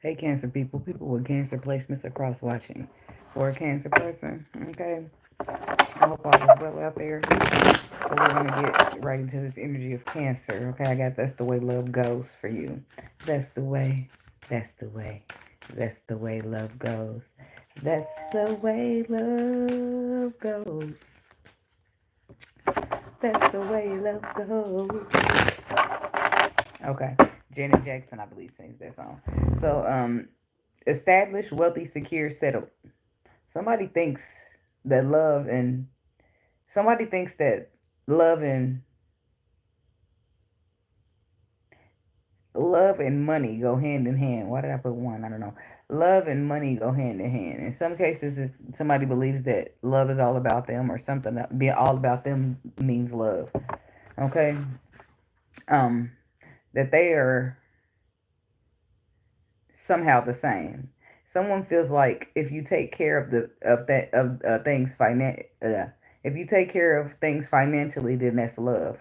Hey, Cancer people, people with Cancer placements are cross watching. For a Cancer person, okay? I hope all is well out there. So we're gonna get right into this energy of Cancer, okay? I got that's the way love goes for you. That's the way. That's the way. That's the way love goes. That's the way love goes. That's the way love goes. Okay. Janet Jackson, I believe, sings that song. So, established, wealthy, secure, settled. Somebody thinks that somebody thinks that love and love and money go hand in hand. Why did I put one? I don't know. Love and money go hand in hand. In some cases, somebody believes that love is all about them, or something that be all about them means love. Okay, um, that they are somehow the same. Someone feels like if you take care of the of that of things if you take care of things financially, then that's love.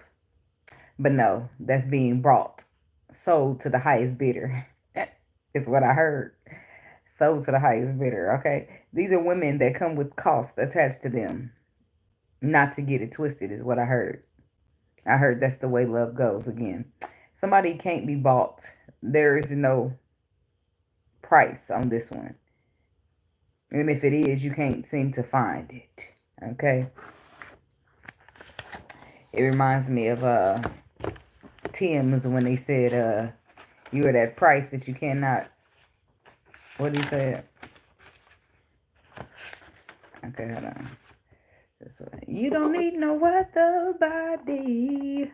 But no, that's being brought, sold to the highest bidder. Is what I heard. Sold to the highest bidder. Okay, these are women that come with cost attached to them. Not to get it twisted, is what I heard. I heard that's the way love goes again. Somebody can't be bought. There is no price on this one. And if it is, you can't seem to find it. Okay? It reminds me of Tim's when they said you are that price that you cannot, what did he say? Okay, hold on. This way. You don't need no other body.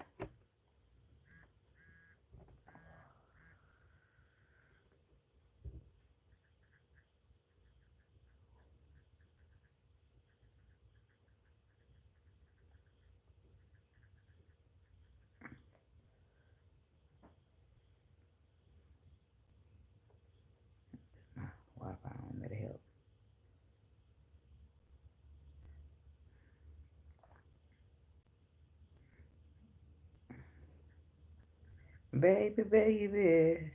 Wi-Fi on, that'll help. Baby, baby.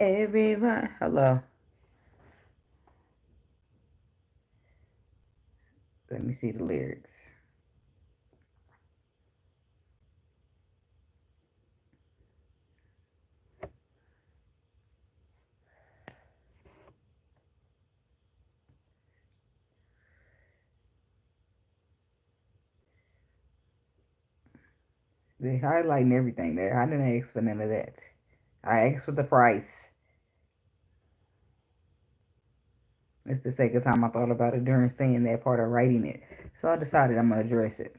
Everyone. Hello. Let me see the lyrics. They're highlighting everything there. I didn't ask for none of that. I asked for the price. It's the second time I thought about it during saying that part of writing it. So I decided I'm going to address it.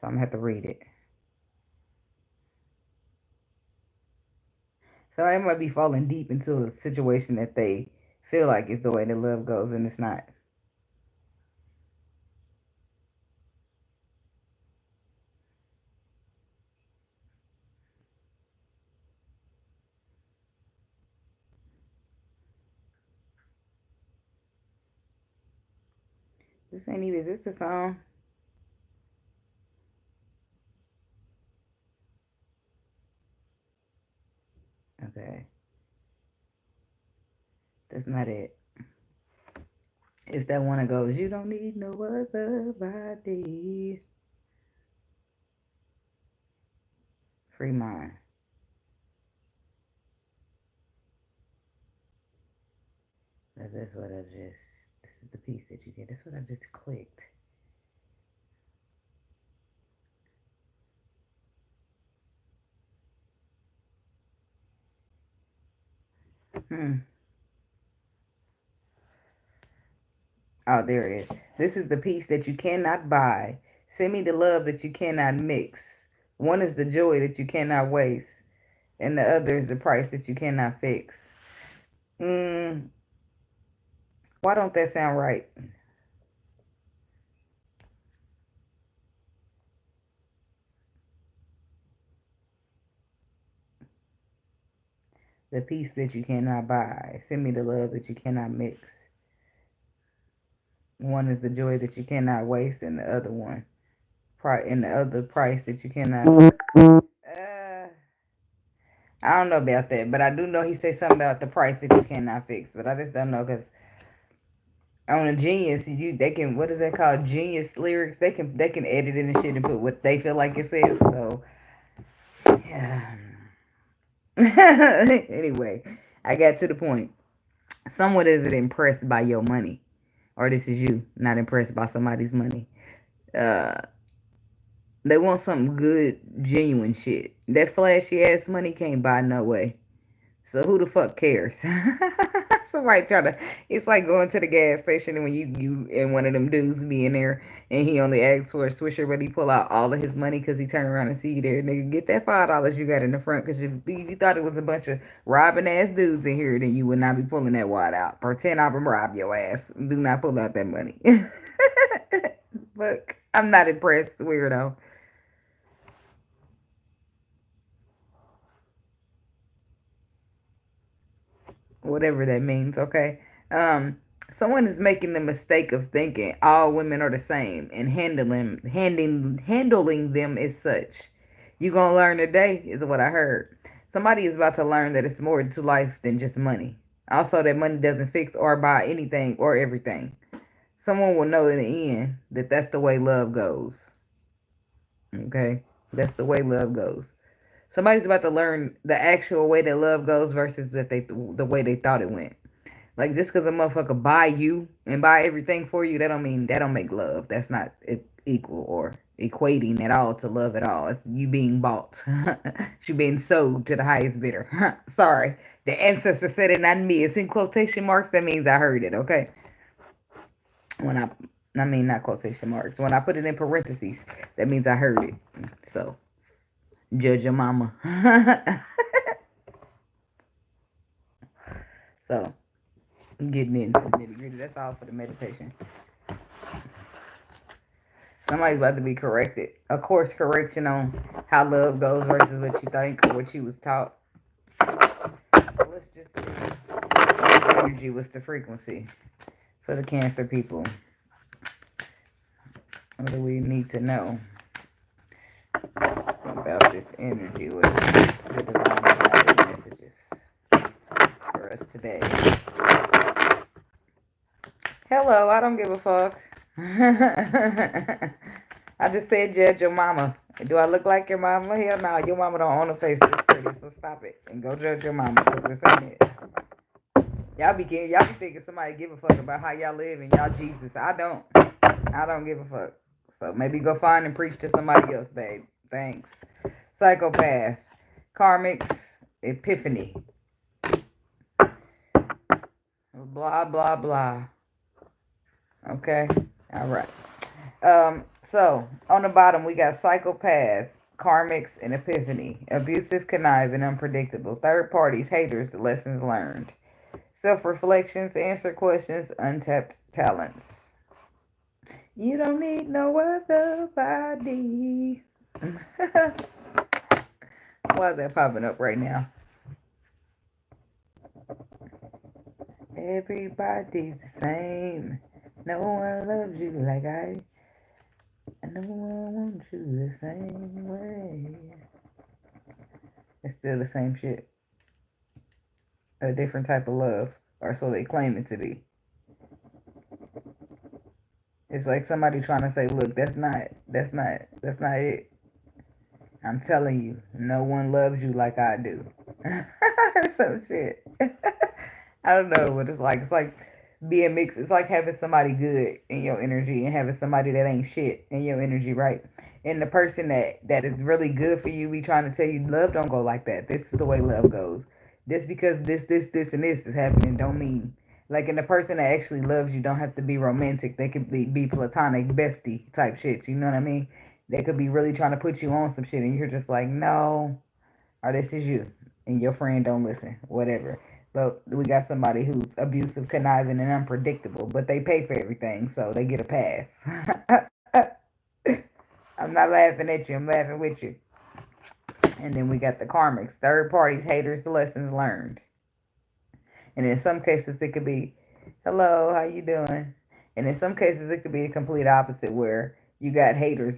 So I'm going to have to read it. So I might be falling deep into a situation that they feel like is the way that love goes, and it's not. This ain't even, is this the song? Okay. That's not it. It's that one that goes, you don't need no other body. Free mind. That's what I just, this is the piece that you get. That's what I just clicked. Hmm. Oh, there it is. This is the piece that you cannot buy. Send me the love that you cannot mix. One is the joy that you cannot waste, and the other is the price that you cannot fix. Mm, why don't that sound right? The piece that you cannot buy. Send me the love that you cannot mix. One is the joy that you cannot waste, and the other one, and the other price that you cannot. I don't know about that, but I do know he said something about the price that you cannot fix. But I just don't know because on a Genius, they can, what is that called? Genius lyrics. They can edit it and shit and put what they feel like it says. So yeah. Anyway, I got to the point. Someone isn't impressed by your money, or this is you not impressed by somebody's money. Uh, they want some good, genuine shit. That flashy ass money can't buy no way. So who the fuck cares? Somebody try to. It's like going to the gas station and when you and one of them dudes be in there and he only asks for a swisher, but he pull out all of his money because he turn around and see you there. Nigga, get that $5 you got in the front because you thought it was a bunch of robbing ass dudes in here, then you would not be pulling that wad out. Pretend I'm rob your ass. Do not pull out that money. Look, I'm not impressed, weirdo. Whatever that means, okay? Um, someone is making the mistake of thinking all women are the same and handling them as such. You gonna learn today is what I heard. Somebody is about to learn that it's more to life than just money. Also, that money doesn't fix or buy anything or everything. Someone will know in the end that that's the way love goes. Okay, that's the way love goes. Somebody's about to learn the actual way that love goes versus the way they thought it went. Like just because a motherfucker buy you and buy everything for you, that don't make love. That's not equal or equating at all to love at all. It's you being bought. You being sold to the highest bidder. Sorry, the ancestor said it, not me. It's in quotation marks. That means I heard it. Okay, when I mean not quotation marks. When I put it in parentheses, that means I heard it. So judge your mama. So getting into the nitty gritty. That's all for the meditation. Somebody's about to be corrected. A course correction on how love goes versus what you think or what you was taught. So let's just see. What's the energy? What's the frequency for the Cancer people? What do we need to know about this energy? What is the divine guided messages for us today? Hello, I don't give a fuck. I just said judge your mama. Do I look like your mama? Hell no, your mama don't own a face this pretty, so stop it and go judge your mama. Cause this ain't it. Y'all be thinking somebody give a fuck about how y'all live and y'all Jesus. I don't. I don't give a fuck. So maybe go find and preach to somebody else, babe. Thanks. Psychopath, karmics, epiphany, blah blah blah. Okay, all right. So on the bottom we got psychopath, karmics, and epiphany. Abusive, conniving, unpredictable. Third parties, haters, lessons learned. Self reflections, answer questions, untapped talents. You don't need no other body. Why is that popping up right now? Everybody's the same. No one loves you like I. No one wants you the same way. It's still the same shit. A different type of love, or so they claim it to be. It's like somebody trying to say, look, that's not it. I'm telling you, no one loves you like I do. Some shit. I don't know what it's like. It's like being mixed. It's like having somebody good in your energy and having somebody that ain't shit in your energy, right? And the person that is really good for you be trying to tell you love don't go like that. This is the way love goes. Just because this, and this is happening don't mean like, and the person that actually loves you don't have to be romantic. They could be platonic, bestie type shit. You know what I mean? They could be really trying to put you on some shit, and you're just like, no, or this is you, and your friend don't listen, whatever. But we got somebody who's abusive, conniving, and unpredictable, but they pay for everything, so they get a pass. I'm not laughing at you, I'm laughing with you. And then we got the karmics, third parties, haters, lessons learned. And in some cases, it could be, hello, how you doing? And in some cases, it could be a complete opposite where you got haters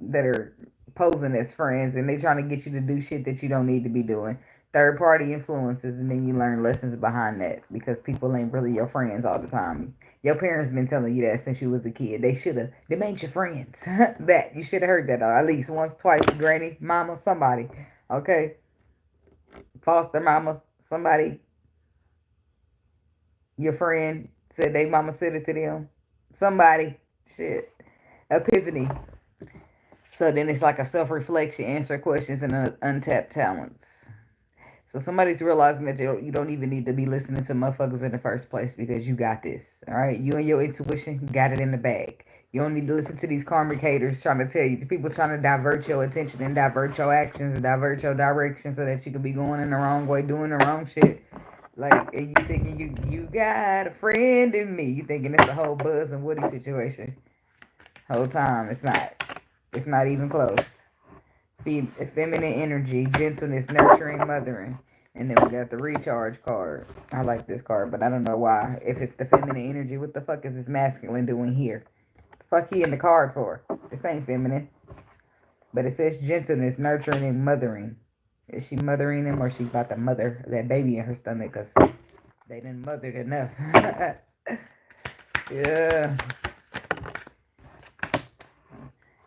that are posing as friends and they trying to get you to do shit that you don't need to be doing Third party influences, and then you learn lessons behind that because people ain't really your friends all the time. Your parents been telling you that since you was a kid. They made your friends. That you should have heard that at least once, twice. Granny, mama, somebody. Okay, foster mama, somebody. Your friend said they mama said it to them. Somebody. Shit. Epiphany. So then it's like a self reflection, answer questions, and untapped talents. So somebody's realizing that you don't even need to be listening to motherfuckers in the first place because you got this. All right, you and your intuition got it in the bag. You don't need to listen to these karmic haters trying to tell you, the people trying to divert your attention and divert your actions and divert your direction so that you can be going in the wrong way, doing the wrong shit. Like, and you thinking you got a friend in me. You thinking it's a whole Buzz and Woody situation. Whole time it's not. It's not even close. Feminine energy, gentleness, nurturing, mothering. And then we got the recharge card. I like this card, but I don't know why. If it's the feminine energy, what the fuck is this masculine doing here? The fuck he in the card for? This ain't feminine. But it says gentleness, nurturing, and mothering. Is she mothering him or she about to mother that baby in her stomach? Because they didn't mothered enough. Yeah.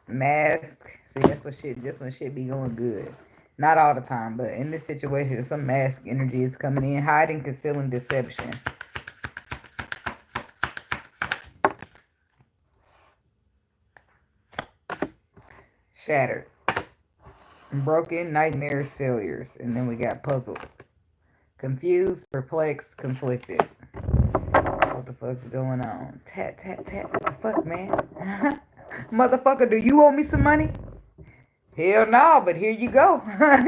Mask. See, that's what shit, just when shit be going good. Not all the time, but in this situation, some mask energy is coming in. Hiding, concealing, deception. Shattered. Broken, nightmares, failures. And then we got puzzled. Confused, perplexed, conflicted. What the fuck's going on? Tat, tat, tat. What the fuck, man? Motherfucker, do you owe me some money? Hell no, but here you go. I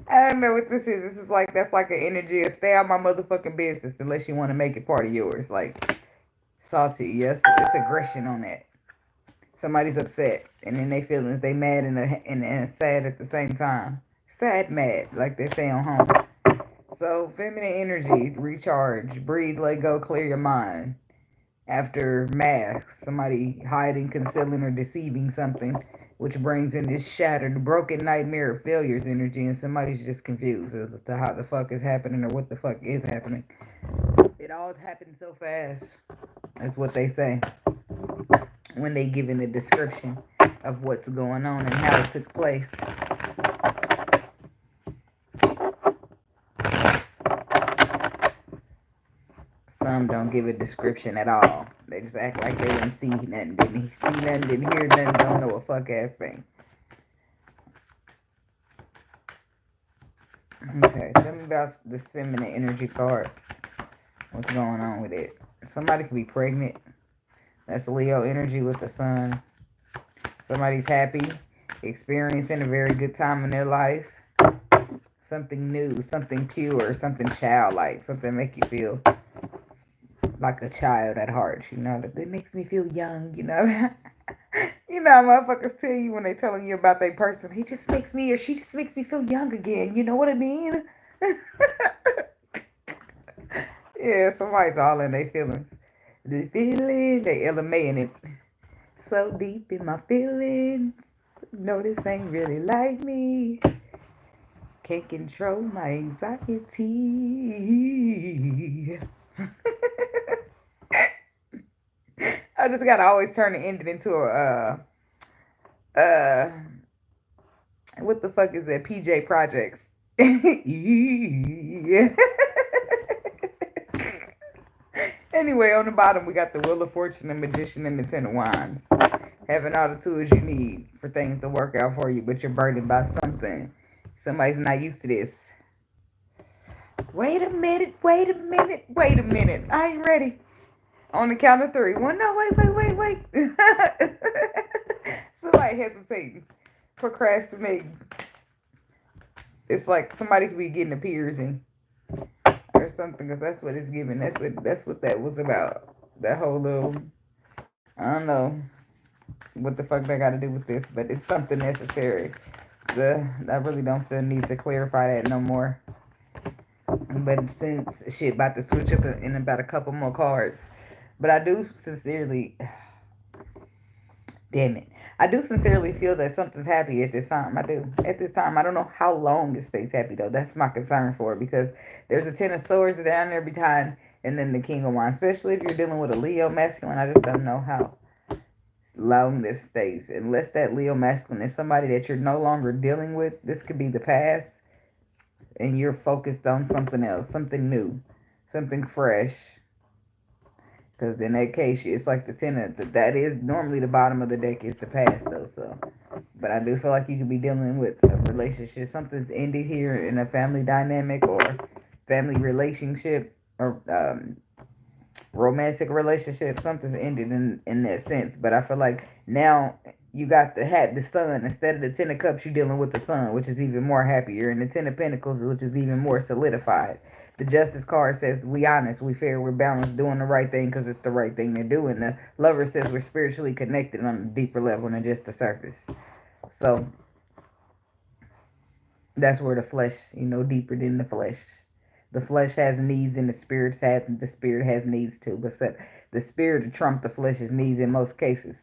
don't know what this is. This is like, that's like an energy of stay out my motherfucking business unless you want to make it part of yours. Like, salty. Yes, it's aggression on that. Somebody's upset, and then they feelings, they mad and sad at the same time. Sad, mad, like they say on home. So, feminine energy, recharge, breathe, let go, clear your mind. After masks, somebody hiding, concealing, or deceiving something, which brings in this shattered, broken nightmare of failures energy, and somebody's just confused as to how the fuck is happening or what the fuck is happening. It all happened so fast. That's what they say when they give in the description of what's going on and how it took place. Some don't give a description at all. They just act like they didn't see nothing, didn't see nothing, didn't hear nothing, don't know a fuck ass thing. Okay, tell me about this feminine energy card. What's going on with it? Somebody could be pregnant. That's Leo energy with the sun. Somebody's happy, experiencing a very good time in their life. Something new, something pure, something childlike, something make you feel like a child at heart. You know, that makes me feel young. You know, you know how motherfuckers tell you when they telling you about their person. He just makes me, or she just makes me feel young again. You know what I mean? Yeah, somebody's all in their feelings. The feeling, they LMAing it. So deep in my feelings. No, this ain't really like me. Can't control my anxiety. I just gotta always turn the ending into a what the fuck is that? PJ Projects. Anyway, on the bottom we got the Wheel of Fortune, the Magician, and the Ten of Wands. Having all the tools you need for things to work out for you, but you're burdened by something. Somebody's not used to this. Wait a minute, wait a minute, wait a minute. I ain't ready. On the count of three. One, no, wait. Somebody hesitating, procrastinating. It's like somebody could be getting a piercing or something, because that's what it's giving. That's what that was about. That whole little, I don't know what the fuck they got to do with this, but it's something necessary. I really don't feel need to clarify that no more. But since shit about to switch up in about a couple more cards, but I do sincerely, damn it, I do sincerely feel that something's happy at this time. I do. At this time, I don't know how long it stays happy though. That's my concern for it because there's a Ten of Swords down there behind, and then the King of Wands. Especially if you're dealing with a Leo masculine, I just don't know how long this stays. Unless that Leo masculine is somebody that you're no longer dealing with, this could be the past, and you're focused on something else, something new, something fresh. Because in that case, it's like the ten of that is normally the bottom of the deck is the past though. So, but I do feel like you could be dealing with a relationship. Something's ended here in a family dynamic or family relationship or romantic relationship. Something's ended in that sense. But I feel like now you got the sun instead of the ten of cups. You're dealing with the sun, which is even more happier, and the ten of pentacles, which is even more solidified. The justice card says we honest, we fair, we're balanced, doing the right thing because it's the right thing to do. And the lover says we're spiritually connected on a deeper level than just the surface. So that's where the flesh, deeper than the flesh. The flesh has needs and the spirit has needs too. But the spirit trump the flesh's needs in most cases.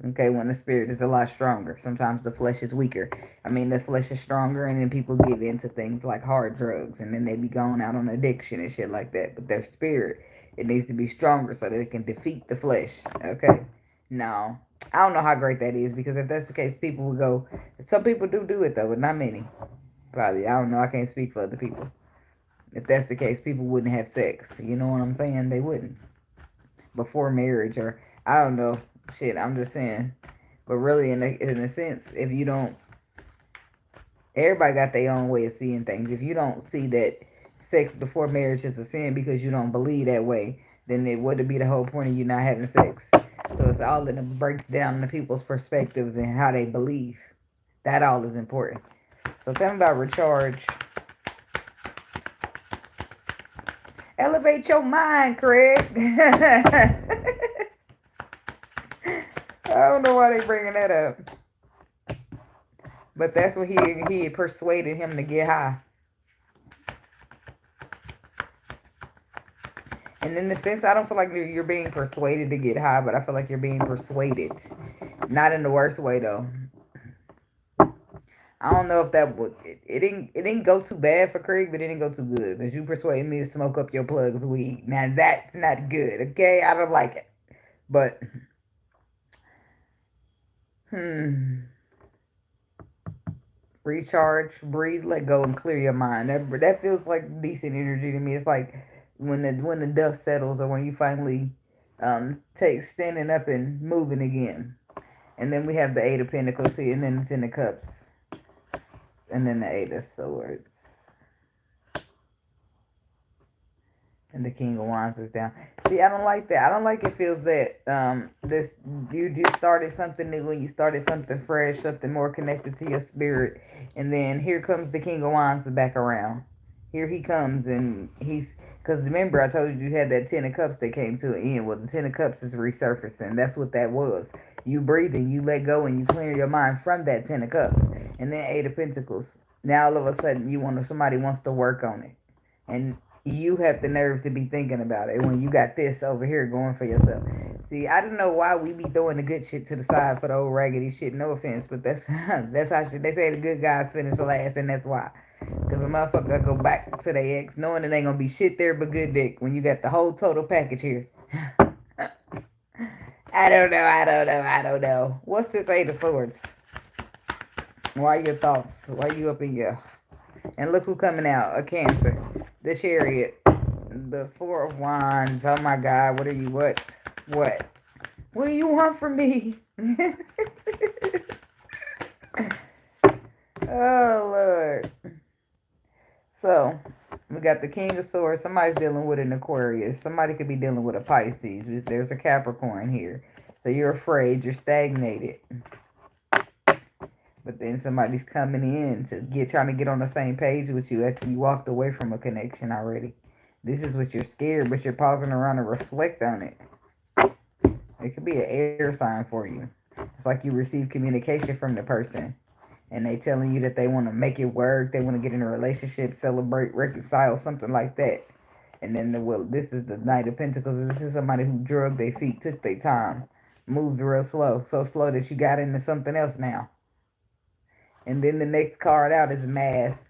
Okay, when the spirit is a lot stronger. Sometimes the flesh is weaker. I mean, the flesh is stronger, and then people give into things like hard drugs, and then they be going out on addiction and shit like that. But their spirit, it needs to be stronger so that it can defeat the flesh. Okay? Now, I don't know how great that is because if that's the case, people will go. Some people do it though, but not many. Probably. I don't know. I can't speak for other people. If that's the case, people wouldn't have sex. You know what I'm saying? They wouldn't. Before marriage, or I don't know. Shit, I'm just saying. But really, in a sense, if you don't, everybody got their own way of seeing things. If you don't see that sex before marriage is a sin because you don't believe that way, then it would be the whole point of you not having sex. So it's all that it breaks down the people's perspectives and how they believe. That all is important. So tell me about recharge. Elevate your mind, Craig. I don't know why they bringing that up, but that's what he persuaded him to get high. And in the sense, I don't feel like you're being persuaded to get high, but I feel like you're being persuaded, not in the worst way though. I don't know if that would it didn't go too bad for Craig, but it didn't go too good. Because you persuaded me to smoke up your plug's weed. Now that's not good, okay? I don't like it. But recharge, breathe, let go, and clear your mind. That feels like decent energy to me. It's like when the dust settles, or when you finally take standing up and moving again. And then we have the Eight of Pentacles here, and then the Ten of Cups, and then the Eight of Swords, and the King of Wands is down. See, I don't like that. I don't like it feels that this you started something new and you started something fresh, something more connected to your spirit, and then here comes the King of Wands back around. Here he comes, and he's because remember I told you had that Ten of Cups that came to an end. Well, the Ten of Cups is resurfacing. That's what that was. You breathing, you let go, and you clear your mind from that Ten of Cups, and then Eight of Pentacles. Now all of a sudden somebody wants to work on it, and you have the nerve to be thinking about it when you got this over here going for yourself. See, I don't know why we be throwing the good shit to the side for the old raggedy shit. No offense, but that's that's how they say the good guys finish last, and that's why. Because a motherfucker go back to their ex knowing it ain't gonna be shit there but good dick when you got the whole total package here. I don't know. What's this Eight of Swords? Why your thoughts? Why you up in your... And look who coming out. A Cancer. The Chariot. The Four of Wands. Oh my God. What are you? What? What? What do you want from me? Oh Lord. So we got the King of Swords. Somebody's dealing with an Aquarius. Somebody could be dealing with a Pisces. There's a Capricorn here. So you're afraid. You're stagnated. But then somebody's coming in to trying to get on the same page with you after you walked away from a connection already. This is what you're scared, but you're pausing around to reflect on it. It could be an air sign for you. It's like you receive communication from the person, and they telling you that they want to make it work. They want to get in a relationship, celebrate, reconcile, something like that. And then this is the Knight of Pentacles. This is somebody who drugged their feet, took their time. moved real slow. So slow that you got into something else now. And then the next card out is mask.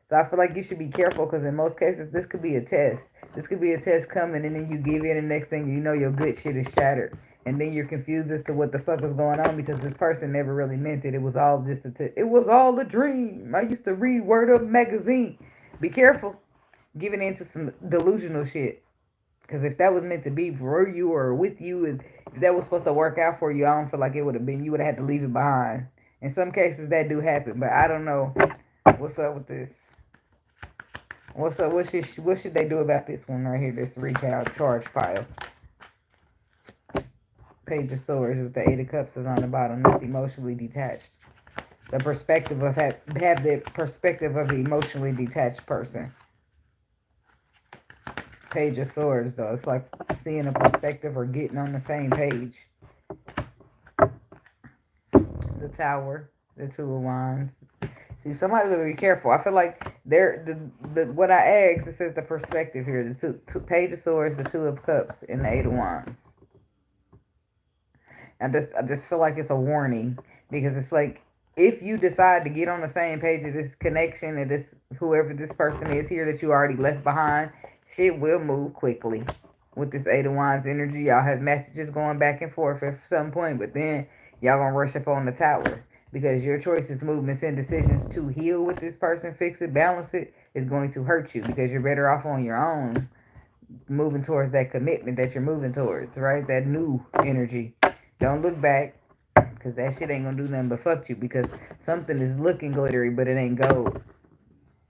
So I feel like you should be careful because in most cases this could be a test. This could be a test coming and then you give in and next thing you know your good shit is shattered. And then you're confused as to what the fuck is going on because this person never really meant it. It was all just it was all a dream. I used to read Word Up magazine. Be careful giving into some delusional shit. Because if that was meant to be for you or with you, and if that was supposed to work out for you, I don't feel like it would have been. You would have had to leave it behind. In some cases, that do happen, but I don't know what's up with this. What's up? What should they do about this one right here? This recount charge pile. Page of Swords with the Eight of Cups is on the bottom. That's emotionally detached. The perspective of have the perspective of an emotionally detached person. Page of Swords though, it's like seeing a perspective or getting on the same page. The Tower, the Two of Wands. See, somebody better be careful. I feel like what I asked, it says the perspective here. The Page of Swords, the Two of Cups, and the Eight of Wands. I just feel like it's a warning because it's like if you decide to get on the same page of this connection and this whoever this person is here that you already left behind, shit will move quickly. With this Eight of Wands energy, y'all have messages going back and forth at some point, but then y'all gonna rush up on the Tower because your choices, movements, and decisions to heal with this person, fix it, balance it, is going to hurt you because you're better off on your own, moving towards that commitment that you're moving towards, right? That new energy. Don't look back because that shit ain't gonna do nothing but fuck you because something is looking glittery, but it ain't gold.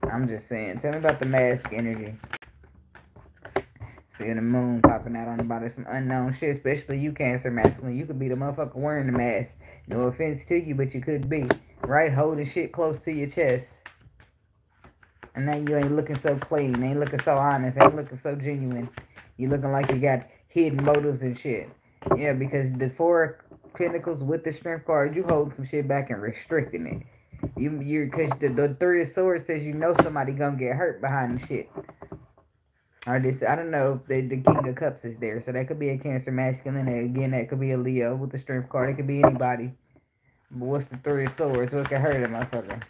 I'm just saying. Tell me about the mask energy. Seeing the moon popping out on the bottom, some unknown shit, especially you, Cancer masculine. You could be the motherfucker wearing the mask. No offense to you, but you could be. Right? Holding shit close to your chest. And now you ain't looking so clean, ain't looking so honest, ain't looking so genuine. You looking like you got hidden motives and shit. Yeah, because the Four of Pentacles with the Strength card, you hold some shit back and restricting it. Because the Three of Swords says you know somebody gonna get hurt behind the shit. Or this, I don't know if the King of Cups is there, so that could be a Cancer masculine, and again, that could be a Leo with the Strength card. It could be anybody. But what's the Three of Swords? What could hurt a motherfucker?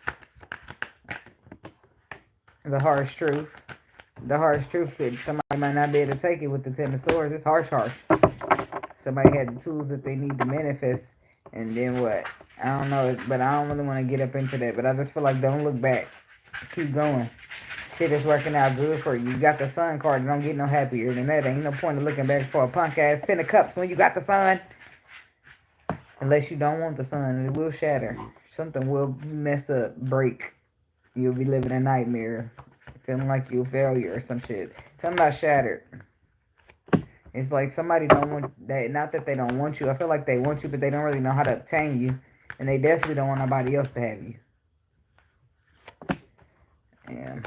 The harsh truth. The harsh truth that somebody might not be able to take it with the Ten of Swords. It's harsh. Somebody had the tools that they need to manifest, and then what? I don't know, but I don't really want to get up into that. But I just feel like don't look back. Keep going. Shit is working out good for you. You got the Sun card. Don't get no happier than that. Ain't no point in looking back for a punk ass Ten of Cups when you got the Sun. Unless you don't want the Sun, it will shatter. Something will mess up, break. You'll be living a nightmare, feeling like you're a failure or some shit. Something about shattered. It's like somebody don't want that. Not that they don't want you. I feel like they want you, but they don't really know how to obtain you, and they definitely don't want nobody else to have you. Yeah.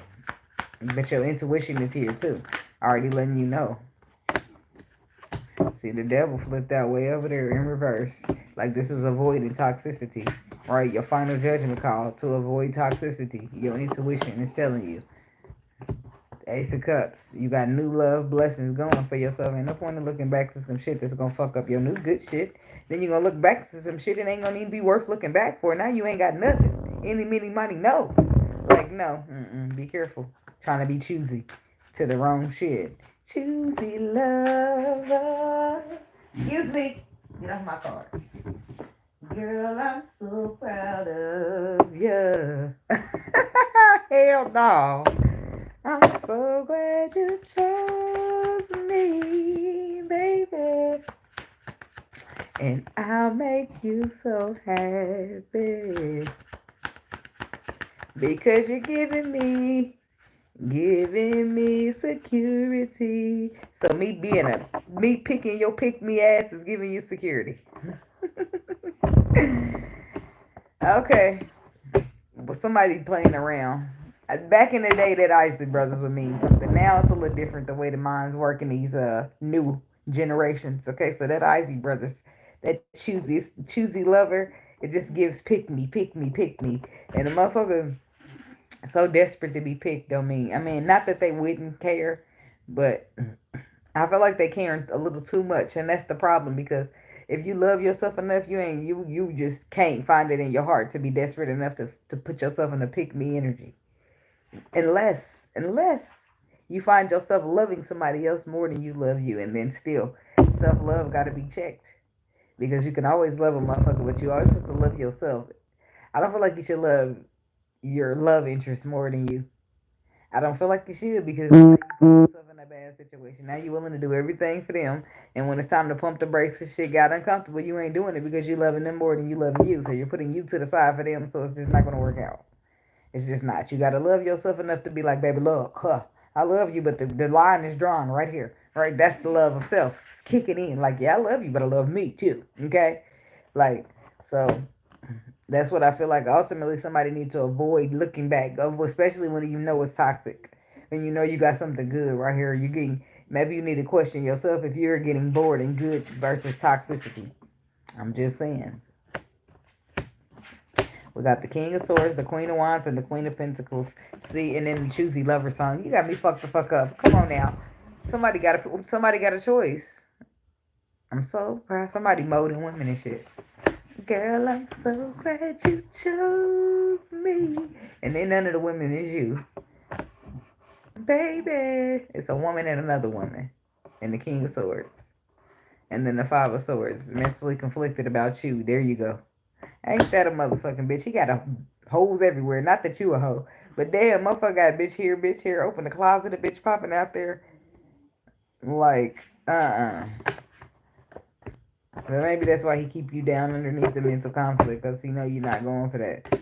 But your intuition is here too, already letting you know. See, the devil flipped that way over there in reverse. Like this is avoiding toxicity, right? Your final judgment call to avoid toxicity. Your intuition is telling you. Ace of Cups. You got new love, blessings going for yourself. Ain't no point in looking back to some shit that's gonna fuck up your new good shit. Then you're gonna look back to some shit that ain't gonna even be worth looking back for. Now you ain't got nothing. Any, many, money, no. Like, no. Be careful. Trying to be choosy to the wrong shit. Choosy lover. Excuse me. Get off my card. Girl, I'm so proud of you. Hell no. I'm so glad you chose me, baby. And I'll make you so happy. Because you're giving me security. So me picking your pick me ass is giving you security. Okay. But somebody playing around. Back in the day, that Isley Brothers would mean something. Now it's a little different the way the minds work in these new generations. Okay, so that Isley Brothers, that choosy lover, it just gives pick me. And the motherfucker so desperate to be picked don't mean. I mean, not that they wouldn't care, but I feel like they care a little too much, and that's the problem because if you love yourself enough, you just can't find it in your heart to be desperate enough to put yourself in a pick me energy. Unless unless you find yourself loving somebody else more than you love you, and then still self love got to be checked because you can always love a motherfucker, but you always have to love yourself. I don't feel like you should love your love interest more than you. I don't feel like you should because you put yourself in a bad situation. Now you're willing to do everything for them, and when it's time to pump the brakes and shit got uncomfortable, you ain't doing it because you loving them more than you loving you. So you're putting you to the side for them, so it's just not gonna work out. It's just not. You gotta love yourself enough to be like, baby, look, I love you, but the line is drawn right here, right? That's the love of self kicking in. Like, yeah, I love you, but I love me too. Okay, like so. That's what I feel like. Ultimately, somebody needs to avoid looking back, especially when you know it's toxic, and you know you got something good right here. You getting maybe you need to question yourself if you're getting bored in good versus toxicity. I'm just saying. We got the King of Swords, the Queen of Wands, and the Queen of Pentacles. See, and then the Choosy Lover song. You got me fucked the fuck up. Come on now. Somebody got a choice. I'm so proud. Somebody molding women and shit. Girl, I'm so glad you chose me. And then none of the women is you. Baby. It's a woman and another woman. And the King of Swords. And then the Five of Swords. Mentally conflicted about you. There you go. Ain't that a motherfucking bitch? He got a holes everywhere. Not that you a hoe. But damn, motherfucker got bitch here. Open the closet, a bitch popping out there. Like, But maybe that's why he keep you down underneath the mental conflict, because he know you're not going for that.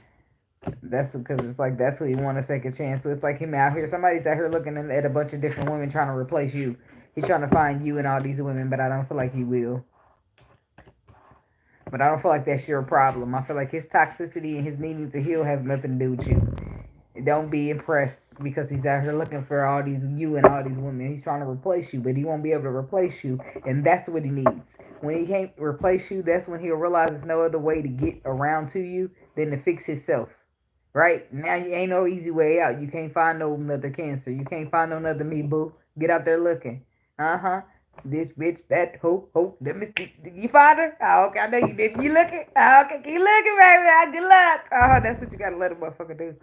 That's because it's like that's who he want a second chance. So it's like him out here. Somebody's out here looking at a bunch of different women trying to replace you. He's trying to find you and all these women, but I don't feel like he will. But I don't feel like that's your problem. I feel like his toxicity and his needing to heal has nothing to do with you. Don't be impressed because he's out here looking for all these you and all these women. He's trying to replace you, but he won't be able to replace you, and that's what he needs. When he can't replace you, that's when he'll realize there's no other way to get around to you than to fix himself. Right? Now you ain't no easy way out. You can't find no another Cancer. You can't find no another me, boo. Get out there looking. Uh-huh. This bitch, that hope. Let me see. Did you find her? Oh, okay, I know you did. You looking? Oh, okay, keep looking, baby. Good luck. Oh, that's what you gotta let a motherfucker do.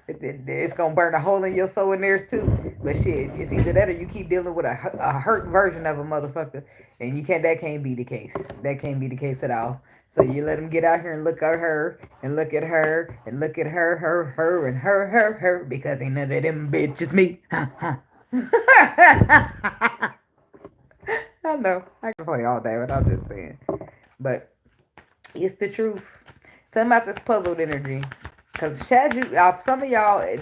It's gonna burn a hole in your soul in theirs too. But shit, it's either that or you keep dealing with a hurt version of a motherfucker, and you can't. That can't be the case. That can't be the case at all. So you let him get out here and look at her, and look at her, and look at her, and her, because ain't none of them bitches me. I know. I can play all day, but I'm just saying. But it's the truth. Tell me about this puzzled energy. Because some of y'all is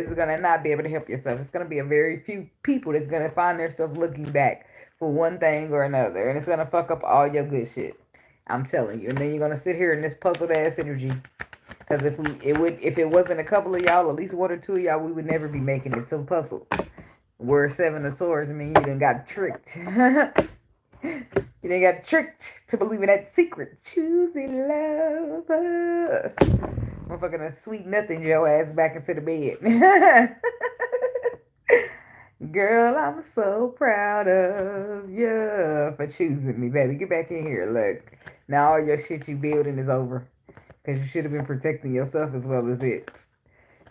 going to not be able to help yourself. It's going to be a very few people that's going to find themselves looking back for one thing or another. And it's going to fuck up all your good shit. I'm telling you. And then you're going to sit here in this puzzled ass energy. Because if it wasn't a couple of y'all, at least one or two of y'all, we would never be making it so puzzled. Where Seven of Swords, I mean, you done got tricked. You done got tricked to believe in that secret. Choosy lover. Motherfucker done sweet nothing your ass back into the bed. Girl, I'm so proud of you for choosing me, baby. Get back in here. Look, now all your shit you building is over. Because you should have been protecting yourself as well as it.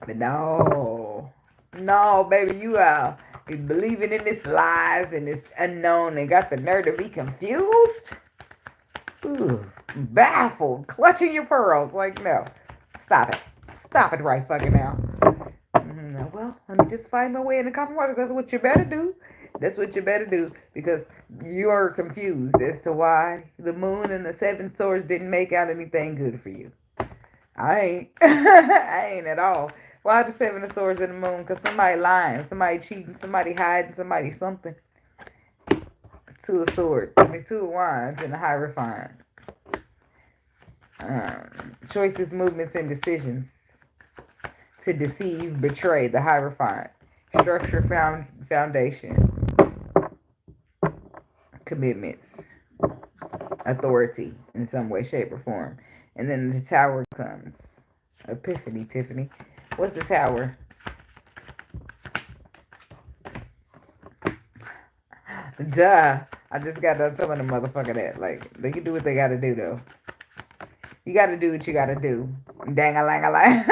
But no. No, baby, you are believing in this lies and this unknown and got the nerve to be confused. Ooh, baffled, clutching your pearls. Like, no. Stop it. Stop it right fucking now. Well, let me just find my way in the common water. That's what you better do. That's what you better do. Because you're confused as to why the moon and the seven swords didn't make out anything good for you. I ain't. I ain't at all. Why the seven of swords and the moon? Because somebody lying, somebody cheating, somebody hiding, somebody something. Two of swords. Two of wands and the Hierophant. Choices, movements, and decisions. To deceive, betray, the Hierophant. Structure, foundation. Commitments. Authority in some way, shape, or form. And then the Tower comes. Epiphany, Tiffany. What's the Tower? Duh. I just got done telling the motherfucker that. Like, they can do what they gotta do, though. You gotta do what you gotta do. Dang a lang a lang.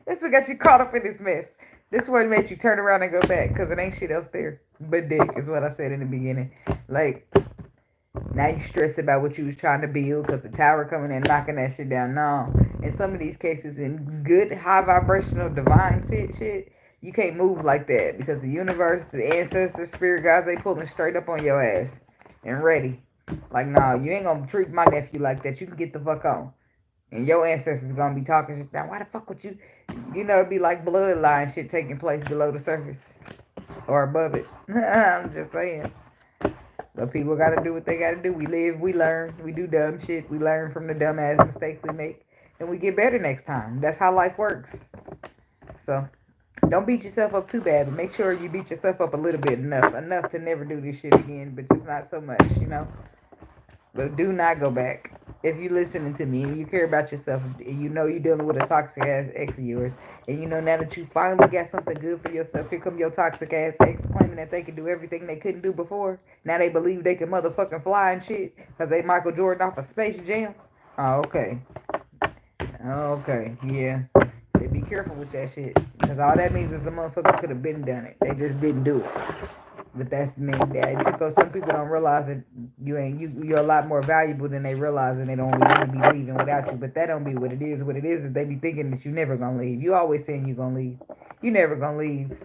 This what got you caught up in this mess. This what made you turn around and go back, because it ain't shit else there. But dick is what I said in the beginning. Like, now you stressed about what you was trying to build because the tower coming in knocking that shit down. No. In some of these cases, in good, high vibrational, divine shit, you can't move like that because the universe, the ancestors, spirit guides, they pulling straight up on your ass and ready. Like, nah, you ain't gonna treat my nephew like that. You can get the fuck on. And your ancestors gonna be talking shit down. Why the fuck would you? You know, it'd be like bloodline shit taking place below the surface or above it. I'm just saying. But people gotta do what they gotta do. We live, we learn, we do dumb shit. We learn from the dumbass mistakes we make, and we get better next time. That's how life works. So don't beat yourself up too bad, but make sure you beat yourself up a little bit enough to never do this shit again, but just not so much, you know. But do not go back. If you're listening to me and you care about yourself, and you know you're dealing with a toxic ass ex of yours, and you know now that you finally got something good for yourself, here come your toxic ass ex claiming that they can do everything they couldn't do before. Now they believe they can motherfucking fly and shit because they Michael Jordan off a Space Jam. Oh, okay. Okay, yeah. They be careful with that shit because all that means is the motherfucker could have been done it. They just didn't do it. But that's me. Because some people don't realize that you're a lot more valuable than they realize, and they don't want to be leaving without you. But that don't be what it is. What it is they be thinking that you never gonna leave. You always saying you gonna leave. You never gonna leave.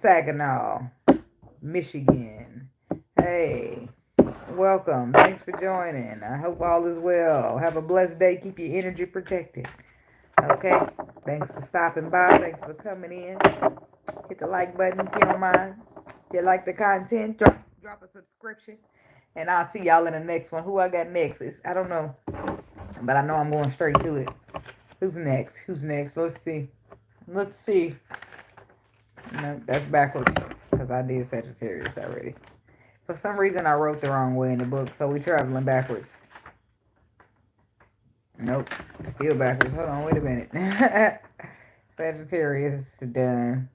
Saginaw, Michigan. Hey, welcome. Thanks for joining. I hope all is well. Have a blessed day. Keep your energy protected. Okay. Thanks for stopping by. Thanks for coming in. Hit the like button if you don't mind. If you like the content, drop a subscription. And I'll see y'all in the next one. Who I got next? I don't know. But I know I'm going straight to it. Who's next? Who's next? Let's see. Let's see. No, that's backwards. Because I did Sagittarius already. For some reason, I wrote the wrong way in the book. So we're traveling backwards. Nope. Still backwards. Hold on. Wait a minute. Sagittarius done.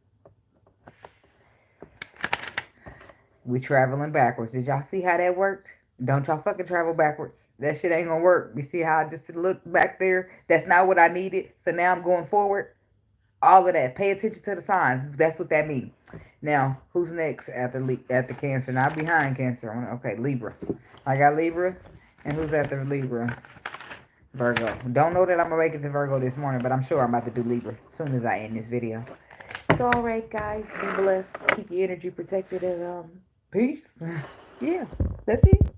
We traveling backwards. Did y'all see how that worked? Don't y'all fucking travel backwards. That shit ain't gonna work. You see how I just looked back there? That's not what I needed. So now I'm going forward. All of that. Pay attention to the signs. That's what that means. Now, who's next after Cancer? Not behind Cancer. Okay, Libra. I got Libra. And who's after Libra? Virgo. Don't know that I'm gonna make it to Virgo this morning, but I'm sure I'm about to do Libra as soon as I end this video. So, alright, guys. Be blessed. Keep your energy protected and peace. Yeah, that's it.